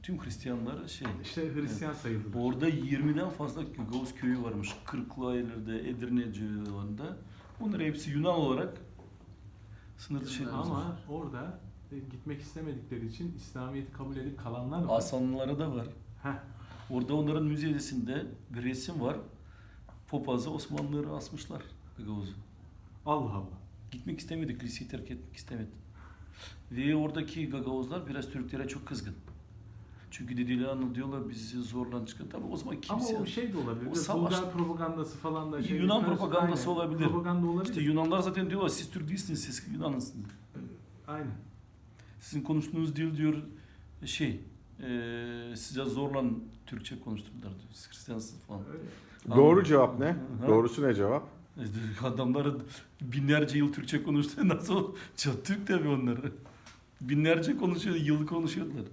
tüm Hristiyanlar şey. İşte Hristiyan sayılır. Orada 20'den fazla Gagavuz köyü varmış. Kırklareli'de, Edirne civarında. Bunlar hepsi Yunan olarak sınır dışı. Ama orada gitmek istemedikleri için İslamiyet'i kabul edip kalanlar var. Asanlıları da var. Heh. Orada onların müzesinde bir resim var. Popazı Osmanlıları asmışlar Gagavuz'u. Allah Allah. Gitmek istemedi, kiliseyi terk etmek istemedi. Ve oradaki Gagavuzlar biraz Türklere çok kızgın. Çünkü diyorlar bizi zorla çıkın. Tabii o zaman kimse... Ama o şey de olabilir. O savaş... Bulgar propagandası falan da şey. Yunan propagandası aynen. olabilir. Propaganda olabilir. İşte Yunanlar zaten diyorlar siz Türk değilsiniz, siz Yunansınız. Aynen. Sizin konuştuğunuz dil diyor size zorla Türkçe konuşturdular diyor. Siz Hristiyansınız falan. Öyle. Doğru cevap ne? Ha? Doğrusu ne cevap? Adamlar binlerce yıl Türkçe konuştu. Nasıl? Çok Türk tabii onlar. Binlerce konuşuyor, yıl konuşuyorlar.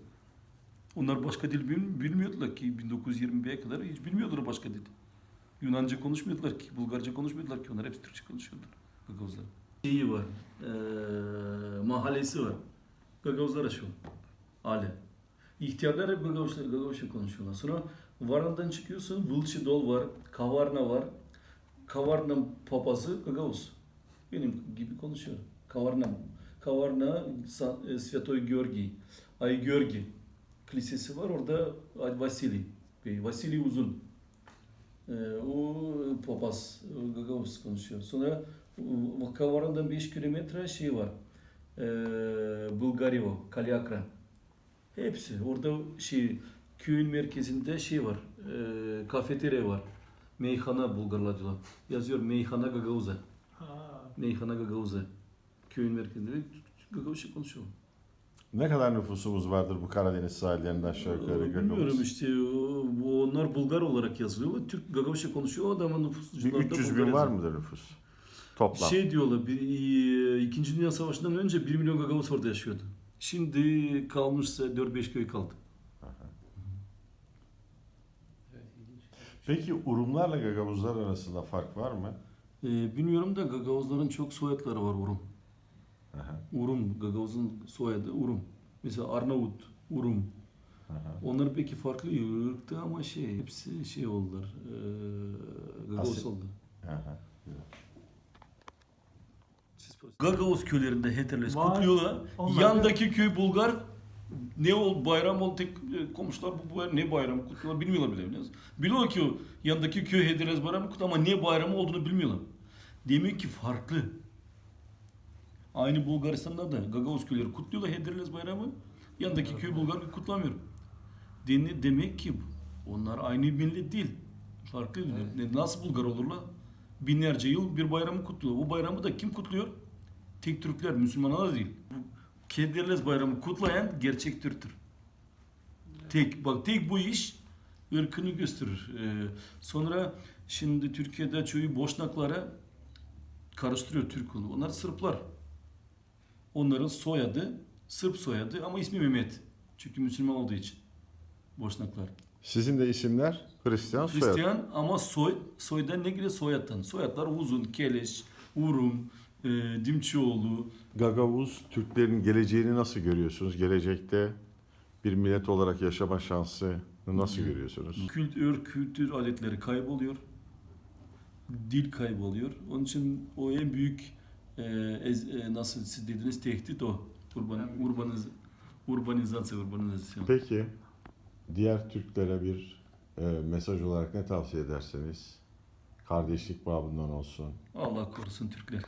Onlar başka dil bilmiyordular ki 1921'e kadar hiç bilmiyordular başka dil. Yunanca konuşmuyordular ki, Bulgarca konuşmuyordular ki onlar hepsi Türkçe konuşuyorlar. Gagavuzlar. Şeyi var, mahallesi var. Gagavuzlar şu hale. İhtiyarlar hep Gagavuzca konuşuyorlar. Sonra Varan'dan çıkıyorsun, Vılçıdol var, Kavarna var. Kavarna papazı Gagavuz. Benim gibi konuşuyor. Kavarna Svetoy Georgi, Ay Georgi kilisesi var. Orada Vasili. Vasili Uzun. O papaz Gagavuz konuşuyor. Sonra Kavarna'dan 5 kilometre şey var. Bulgario, Kalyakra. Hepsi. Orada köyün merkezinde şey var. Kafeterya var. Meyhana Bulgarlar diyorlar. Yazıyor Meyhana Gagavuz'a. Meyhana Gagavuz'a. Köyün merkezinde Gagavuzca konuşuyor. Ne kadar nüfusumuz vardır bu Karadeniz sahillerinde aşağı yukarı Bilmiyorum Gagavuz? işte onlar Bulgar olarak yazılıyorlar. Türk Gagavuzca konuşuyor. O adamın nüfusu. Bir 300 bin var mıdır nüfus? Toplam. Diyorlar, İkinci Dünya Savaşı'ndan önce 1 milyon Gagavuz orada yaşıyordu. Şimdi kalmışsa 4-5 köy kaldı. Peki Urumlarla Gagavuzlar arasında fark var mı? Bilmiyorum da Gagavuzların çok soyadları var Urum. Aha. Urum, Gagavuz'un soyadı Urum. Mesela Arnavut, Urum. Aha. Onlar peki farklı ırktı ama hepsi oldular. Gagavuz oldu. Aha. Gagavuz köylerinde Heterles Var. kutluyorlar. Onlar Yandaki köy Bulgar. Ne oldu bayram oldu tek komşular bu ne bayramı kutluyorlar bilmiyorlar bile. Biliyor ki o yandaki köy Heterles bayramı kutluyor ama ne bayramı olduğunu bilmiyorlar. Demek ki farklı. Aynı Bulgaristan'da da Gagavuz köyleri kutluyorlar Heterles bayramı. Yandaki köy Bulgar kutlamıyor. Demek ki onlar aynı millet değil. Farklı. Evet. Nasıl Bulgar olurlar? Binlerce yıl bir bayramı kutluyor. Bu bayramı da kim kutluyor? Tek Türkler, Müslümanlar değil. Kederles bayramı kutlayan gerçek Türktür. Tek bu iş ırkını gösterir. Sonra şimdi Türkiye'de çoğu Boşnaklara karıştırıyor Türk onu. Onlar Sırplar. Onların soyadı Sırp soyadı ama ismi Mehmet. Çünkü Müslüman olduğu için. Boşnaklar. Sizin de isimler Hristiyan soyad. Ama soydan ne gibi soyattan? Soyadlar Uzun, Keleş, Urum, Dimçioğlu. Gagavuz Türklerin geleceğini nasıl görüyorsunuz? Gelecekte bir millet olarak yaşama şansını nasıl görüyorsunuz? Kültür adetleri kayboluyor. Dil kayboluyor. Onun için o en büyük nasıl siz dediniz tehdit o. Urbanizasyon. Peki diğer Türklere bir mesaj olarak ne tavsiye ederseniz? Kardeşlik babından olsun. Allah korusun Türkler.